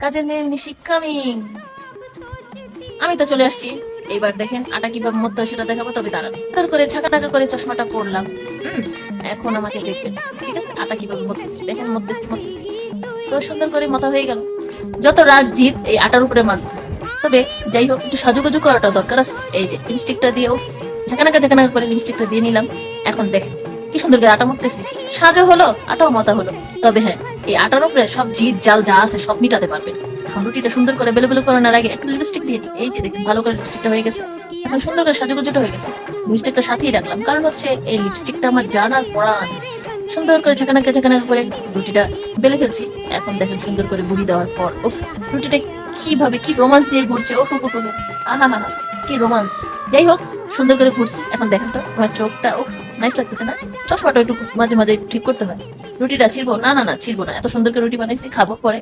কাজের মেয়ে এমনি শিক্ষামিং। আমি তো চলে আসছি। এইবার দেখেন আটা কিভাবে মধ্যে সেটা দেখাবো, তবে দাঁড়ান করে ছাকা টাকা করে চশমাটা পরলাম। হুম, এখন আমাকে দেখবেন। ঠিক আছে, আটা কিভাবে মধ্যেছি দেখেন, মধ্যেছি মধ্যেছি তো সুন্দর করে মতা হয়ে গেল। যত রাগ জিত এই আটার উপরে মাখবো। তবে যাই হোক, একটু সাজুগুজু করাটা দরকার আছে। এই যে লিপস্টিকটা দিয়ে ঝাঁকানাকা করে লিপস্টিকটা দিয়ে নিলাম। এখন দেখেন কি সুন্দর করে আটা মাখতেছি। সাজও হলো, আটাও মতা হলো। তবে হ্যাঁ, এই আটার উপরে সব জিদ জাল যা আছে সব মিটাতে পারবে। এখন রুটিটা সুন্দর করে বেলে বেলে করানোর আগে একটু লিপস্টিক দিয়ে নিই। এই যে দেখেন ভালো করে লিপস্টিকটা হয়ে গেছে। এখন সুন্দর করে সাজুগুজুটা হয়ে গেছে। লিপস্টিকটা সাথেই রাখলাম, কারণ হচ্ছে এই লিপস্টিকটা আমার জানার পড়ান। সুন্দর করে ঝাঁকানাকা করে রুটিটা বেলে ফেলছি। এখন দেখেন সুন্দর করে গুড়ি দেওয়ার পর উফ, রুটিটা কিভাবে কি রোমান্স দিয়ে ঘুরছে। ওহ আহা হা, কি রোমান্স। যাই হোক, সুন্দর করে ঘুরছি। এখন দেখেন তো আমার চোখটা উফ, নাইস লাগতেছে না? চশমাটা একটু মাঝে মাঝে ঠিক করতে হয়। রুটিটা ছিড়বো না, ছিড়বো না। এত সুন্দর করে রুটি বানাইছি, খাবো পরে।